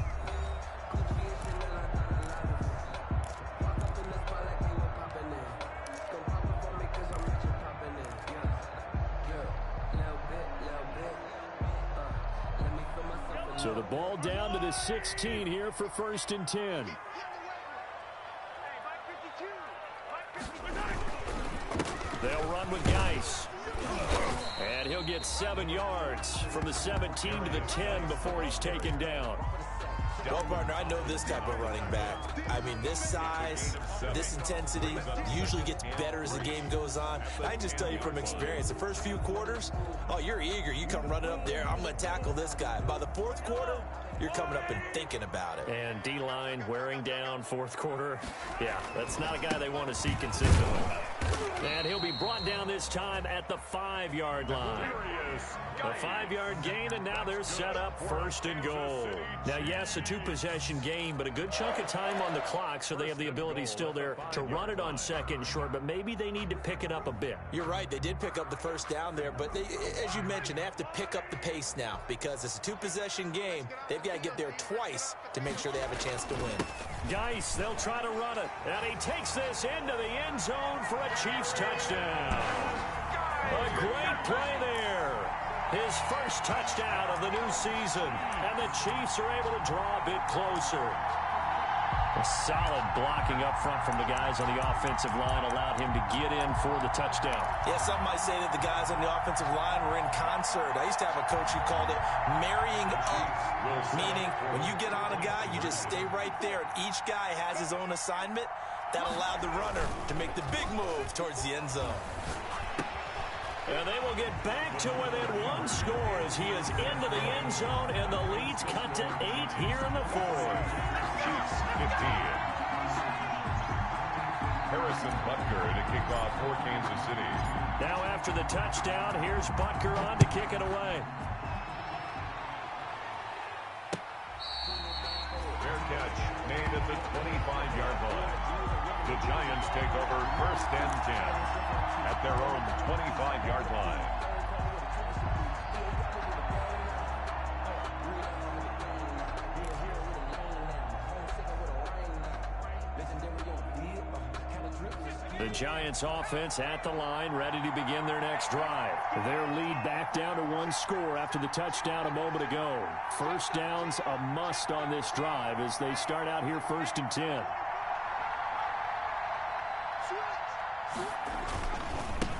So the ball down to the 16 here for 1st and 10. They'll run with Geis. And he'll get 7 yards from the 17 to the 10 before he's taken down. Well, partner, I know this type of running back. I mean, this size, this intensity usually gets better as the game goes on. I just tell you from experience, the first few quarters, oh, you're eager. You come running up there. I'm going to tackle this guy. By the 4th quarter, you're coming up and thinking about it. And D-line wearing down 4th quarter. Yeah, that's not a guy they want to see consistently. And he'll be brought down this time at the 5-yard line. A 5-yard gain, and now they're set up 1st and goal. Now, yes, a 2-possession game, but a good chunk of time on the clock, so they have the ability still there to run it on 2nd and short, but maybe they need to pick it up a bit. You're right. They did pick up the 1st down there, but they, as you mentioned, they have to pick up the pace now because it's a 2-possession game. They've got to get there twice to make sure they have a chance to win. Geis, they'll try to run it, and he takes this into the end zone for a Chiefs touchdown. A great play there. His first touchdown of the new season, and the Chiefs are able to draw a bit closer. A solid blocking up front from the guys on the offensive line allowed him to get in for the touchdown. Yeah, some might say that the guys on the offensive line were in concert. I used to have a coach who called it marrying up, meaning when you get on a guy, you just stay right there, and each guy has his own assignment. That allowed the runner to make the big move towards the end zone. And they will get back to within 1 score as he is into the end zone, and the lead's cut to 8 here in the 4th. Chiefs 15. Harrison Butker to kick off for Kansas City. Now after the touchdown, here's Butker on to kick it away. Fair catch made at the 25-yard line. The Giants take over 1st and 10 at their own 25-yard line. The Giants offense at the line, ready to begin their next drive. Their lead back down to 1 score after the touchdown a moment ago. 1st down's a must on this drive as they start out here 1st and 10.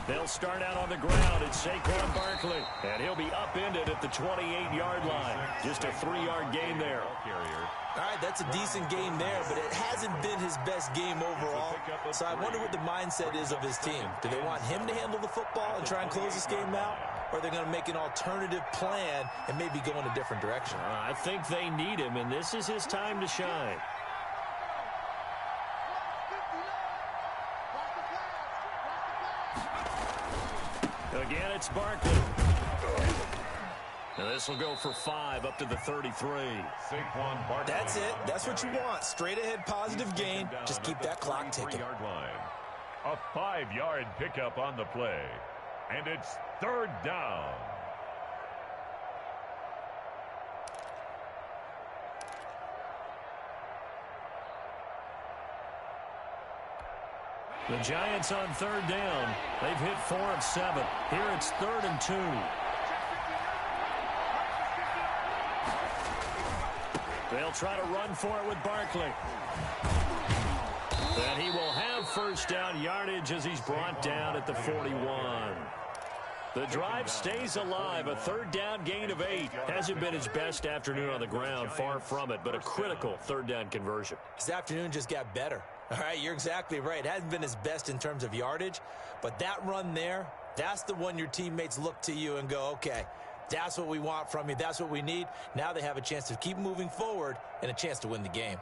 They'll start out on the ground. It's Saquon Barkley, and he'll be upended at the 28-yard line. Just a 3-yard gain there. All right, that's a decent game there, but it hasn't been his best game overall. So I wonder what the mindset is of his team. Do they want him to handle the football and try and close this game out? Or are they going to make an alternative plan and maybe go in a different direction? I think they need him, and this is his time to shine. Again, it's Barkley. Now this will go for 5 up to the 33. That's it. That's what you want. Straight ahead positive gain. Just keep that clock ticking. A 5-yard pickup on the play. And it's 3rd down. The Giants on 3rd down. They've hit 4 of 7. Here it's 3rd and 2. They'll try to run for it with Barkley. And he will have 1st down yardage as he's brought down at the 41. The drive stays alive. A 3rd down gain of 8. Hasn't been his best afternoon on the ground. Far from it, but a critical 3rd down conversion. His afternoon just got better. All right, you're exactly right. It hasn't been his best in terms of yardage, but that run there, that's the one your teammates look to you and go, okay, that's what we want from you. That's what we need. Now they have a chance to keep moving forward and a chance to win the game.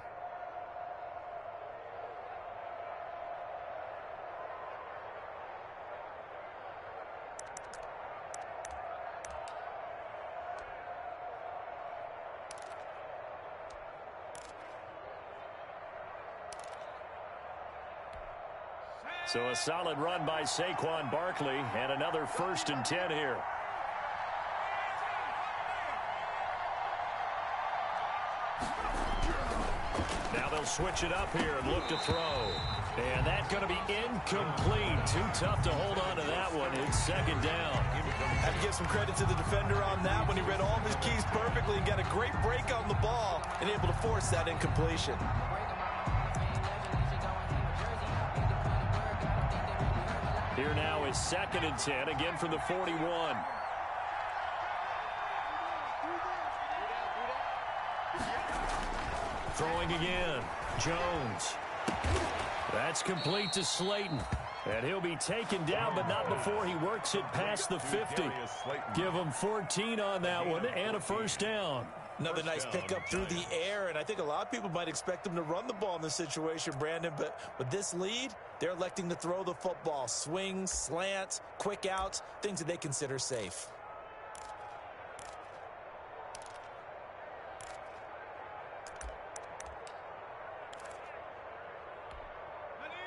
So a solid run by Saquon Barkley and another 1st and 10 here. Now they'll switch it up here and look to throw. And that's going to be incomplete. Too tough to hold on to that one. It's 2nd down. Had to give some credit to the defender on that one. He read all of his keys perfectly and got a great break on the ball and able to force that incompletion. Here now is 2nd and 10, again from the 41. Throwing again. Jones. That's complete to Slayton. And he'll be taken down, but not before he works it past the 50. Give him 14 on that one and a 1st down. Another nice pickup through the air, and I think a lot of people might expect him to run the ball in this situation, Brandon, but with this lead, they're electing to throw the football. Swings, slants, quick outs, things that they consider safe.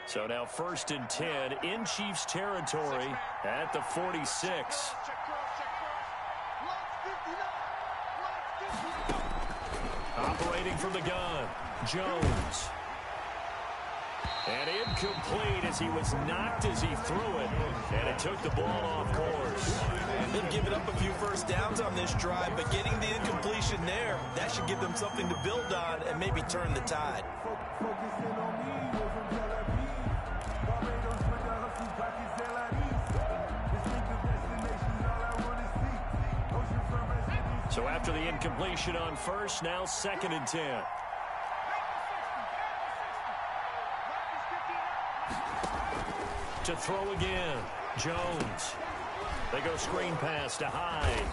So now 1st and 10 in Chiefs territory at the 46. Operating from the gun, Jones. And incomplete as he was knocked as he threw it. And it took the ball off course. They've given up a few 1st downs on this drive, but getting the incompletion there, that should give them something to build on and maybe turn the tide. So after the incompletion on 1st, now 2nd and 10. To throw again, Jones. They go screen pass to Hyde.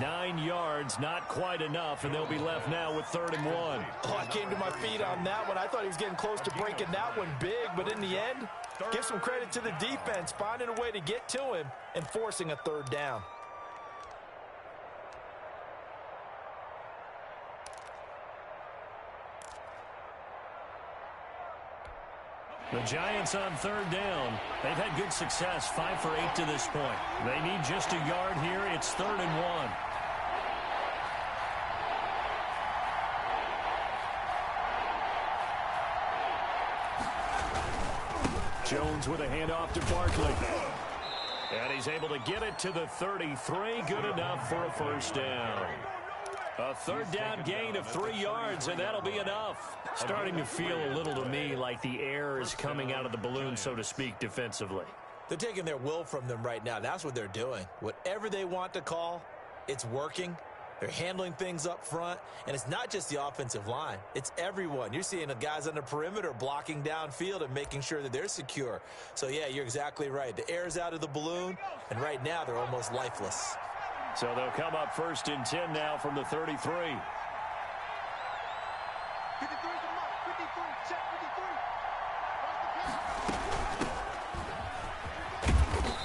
9 yards, not quite enough, and they'll be left now with 3rd and 1. Oh, I came to my feet on that one. I thought he was getting close to breaking that one big, but in the end, give some credit to the defense, finding a way to get to him and forcing a 3rd down. The Giants on 3rd down. They've had good success, 5 for 8 to this point. They need just a yard here. It's 3rd and 1. Jones with a handoff to Barkley. And he's able to get it to the 33. Good enough for a 1st down. A 3rd down gain of 3 yards, and that'll be enough. Starting to feel a little to me like the air is coming out of the balloon, so to speak, defensively. They're taking their will from them right now. That's what they're doing. Whatever they want to call, it's working. They're handling things up front, and it's not just the offensive line. It's everyone. You're seeing the guys on the perimeter blocking downfield and making sure that they're secure. So, yeah, you're exactly right. The air's out of the balloon, and right now they're almost lifeless. So they'll come up 1st and 10 now from the 33. 53 is the mark. 53. Check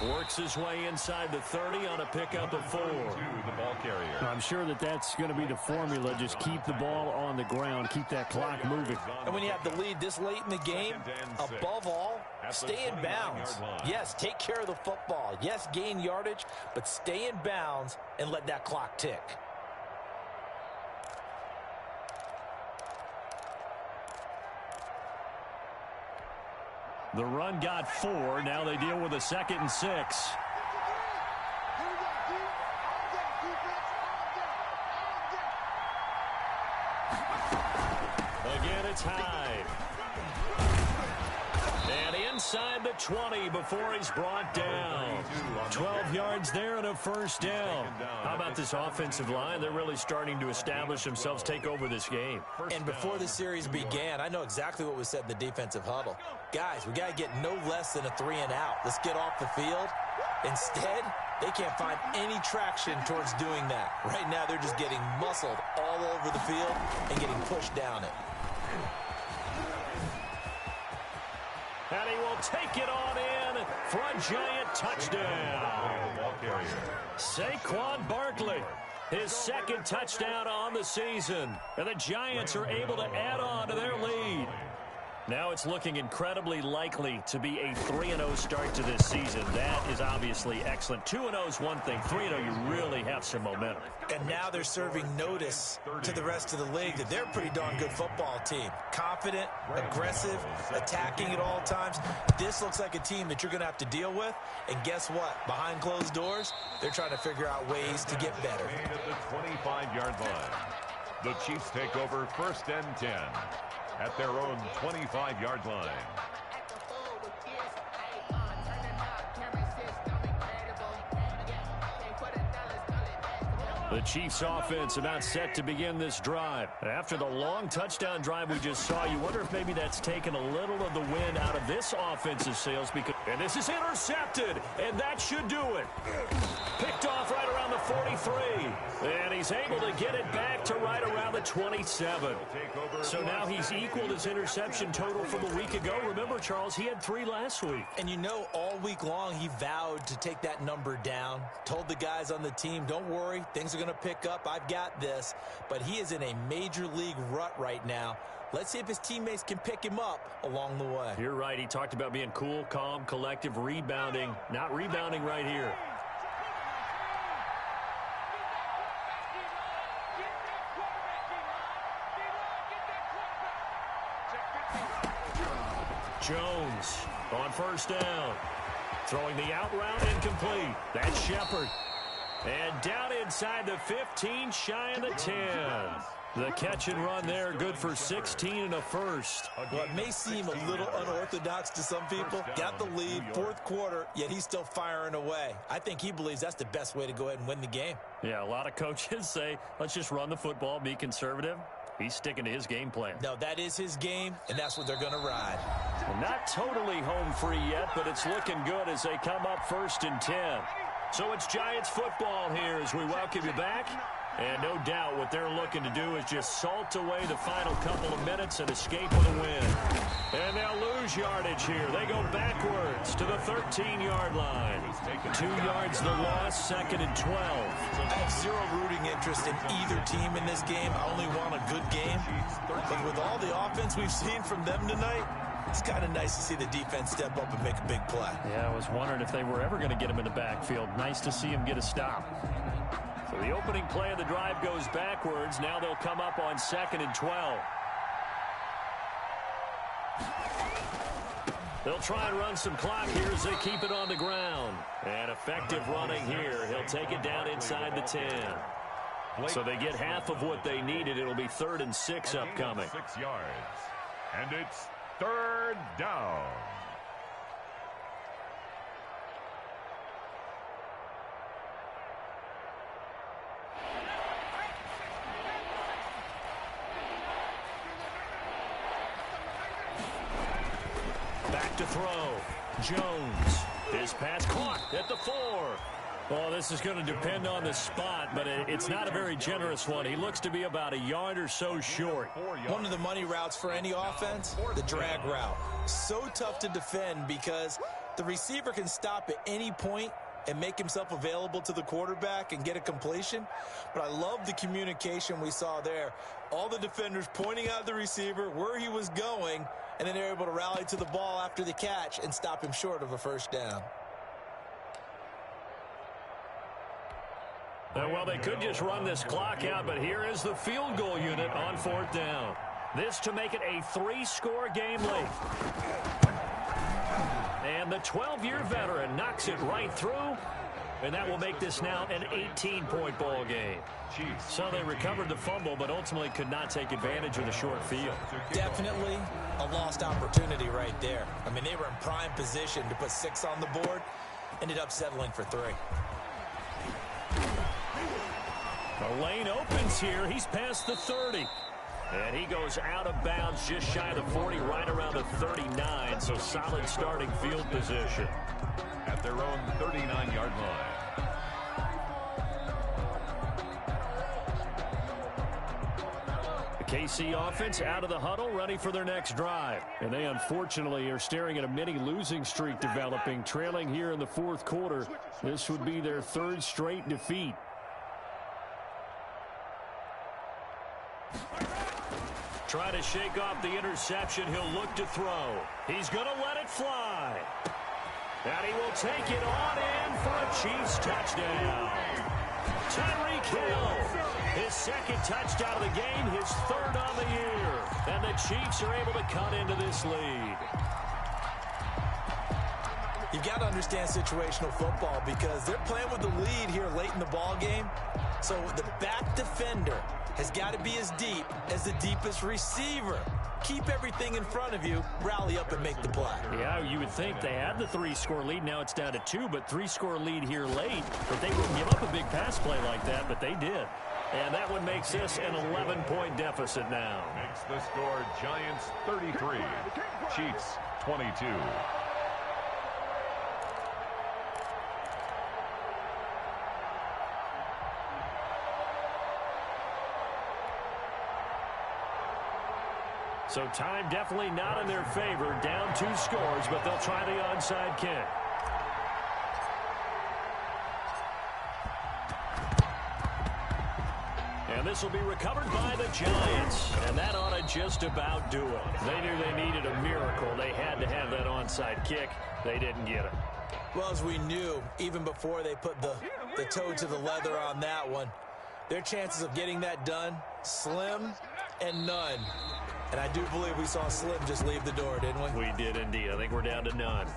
53. Works his way inside the 30 on a pickup of 4. The ball carrier. I'm sure that's going to be the formula. Just keep the ball on the ground. Keep that clock moving. And when you have the lead this late in the game, above all, stay in bounds. Yes, take care of the football. Yes, gain yardage, but stay in bounds and let that clock tick. The run got 4. Now they deal with a 2nd and 6. Again, it's Hyde. And inside the 20 before he's brought down. 12 yards there and a 1st down. How about this offensive line? They're really starting to establish themselves, take over this game. And before the series began, I know exactly what was said in the defensive huddle. Guys, we got to get no less than a 3 and out. Let's get off the field. Instead, they can't find any traction towards doing that. Right now, they're just getting muscled all over the field and getting pushed down it. And he will take it on in for a giant touchdown. Saquon Barkley, his 2nd touchdown on the season. And the Giants are able to add on to their lead. Now it's looking incredibly likely to be a 3-0 start to this season. That is obviously excellent. 2-0 is one thing. 3-0, you really have some momentum. And now they're serving notice to the rest of the league that they're a pretty darn good football team. Confident, aggressive, attacking at all times. This looks like a team that you're going to have to deal with. And guess what? Behind closed doors, they're trying to figure out ways to get better. At the 25-yard line, the Chiefs take over 1st and 10 at their own 25-yard line. The Chiefs offense about set to begin this drive. After the long touchdown drive we just saw, you wonder if maybe that's taken a little of the wind out of this offensive sails. And this is intercepted, and that should do it. Picked off right around the 43. And he's able to get it back to right around the 27. So now he's equaled his interception total from a week ago. Remember, Charles, he had 3 last week. And you know, all week long he vowed to take that number down. Told the guys on the team, don't worry, things are going to pick up. I've got this. But he is in a major league rut right now. Let's see if his teammates can pick him up along the way. You're right. He talked about being cool, calm, collective, rebounding. Not rebounding right here. Jones on 1st down. Throwing the out route incomplete. That's Shepard. And down inside the 15, shy of the 10. The catch and run there, good for 16 and a first. Well, it may seem a little unorthodox to some people. Got the lead, 4th quarter, yet he's still firing away. I think he believes that's the best way to go ahead and win the game. Yeah, a lot of coaches say, let's just run the football, be conservative. He's sticking to his game plan. No, that is his game, and that's what they're going to ride. Well, not totally home free yet, but it's looking good as they come up 1st and 10. So it's Giants football here as we welcome you back. And no doubt what they're looking to do is just salt away the final couple of minutes and escape with a win. And they'll lose yardage here. They go backwards to the 13-yard line. 2 yards the loss, 2nd and 12. I have zero rooting interest in either team in this game. I only want a good game. But with all the offense we've seen from them tonight, it's kind of nice to see the defense step up and make a big play. Yeah, I was wondering if they were ever going to get him in the backfield. Nice to see him get a stop. So the opening play of the drive goes backwards. Now they'll come up on 2nd and 12. They'll try and run some clock here as they keep it on the ground. And effective running here. He'll take it down inside the 10. So they get half of what they needed. It'll be 3rd and 6 upcoming. 6 yards. And it's 3rd down. Back to throw. Jones. His pass caught at the 4. Well, this is going to depend on the spot, but it's not a very generous one. He looks to be about a yard or so short. One of the money routes for any offense, the drag route. So tough to defend because the receiver can stop at any point and make himself available to the quarterback and get a completion. But I love the communication we saw there. All the defenders pointing out the receiver, where he was going, and then they're able to rally to the ball after the catch and stop him short of a 1st down. Well, they could just run this clock out, but here is the field goal unit on 4th down. This to make it a 3-score game late. And the 12-year veteran knocks it right through, and that will make this now an 18-point ball game. So they recovered the fumble, but ultimately could not take advantage of the short field. Definitely a lost opportunity right there. I mean, they were in prime position to put 6 on the board, ended up settling for 3. The lane opens here. He's past the 30. And he goes out of bounds just shy of the 40, right around the 39. So solid starting field position. At their own 39-yard line. The KC offense out of the huddle, ready for their next drive. And they unfortunately are staring at a mini losing streak developing, trailing here in the 4th quarter. This would be their 3rd straight defeat. Trying to shake off the interception. He'll look to throw. He's going to let it fly. And he will take it on in for a Chiefs touchdown. Tyreek Hill, his second touchdown of the game, his third on the year. And the Chiefs are able to cut into this lead. You've got to understand situational football because they're playing with the lead here late in the ball game. So the back defender has got to be as deep as the deepest receiver. Keep everything in front of you, rally up and make the play. Yeah, you would think they had the 3-score lead. Now it's down to 2, but 3-score lead here late. But they wouldn't give up a big pass play like that, but they did. And that one makes this an 11-point deficit now. Makes the score Giants 33, Chiefs 22. So time definitely not in their favor. Down 2 scores, but they'll try the onside kick. And this will be recovered by the Giants. And that ought to just about do it. They knew they needed a miracle. They had to have that onside kick. They didn't get it. Well, as we knew, even before they put the toe to the leather on that one, their chances of getting that done, slim and none. And I do believe we saw Slim just leave the door, didn't we? We did indeed. I think we're down to none.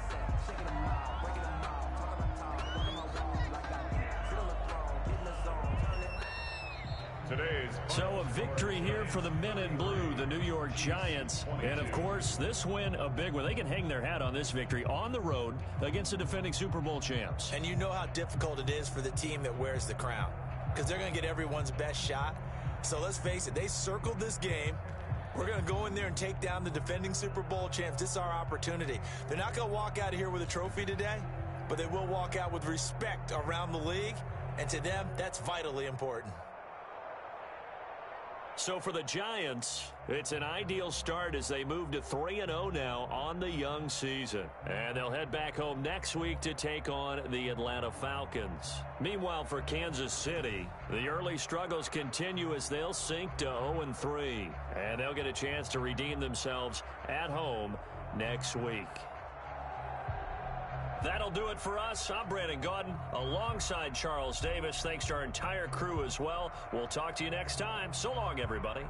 So a victory here for the men in blue, the New York Giants. And, of course, this win a big one. They can hang their hat on this victory on the road against the defending Super Bowl champs. And you know how difficult it is for the team that wears the crown because they're going to get everyone's best shot. So let's face it, they circled this game. We're going to go in there and take down the defending Super Bowl champs. This is our opportunity. They're not going to walk out of here with a trophy today, but they will walk out with respect around the league. And to them, that's vitally important. So for the Giants, it's an ideal start as they move to 3-0 now on the young season. And they'll head back home next week to take on the Atlanta Falcons. Meanwhile, for Kansas City, the early struggles continue as they'll sink to 0-3. And they'll get a chance to redeem themselves at home next week. That'll do it for us. I'm Brandon Gaudin alongside Charles Davis. Thanks to our entire crew as well. We'll talk to you next time. So long, everybody.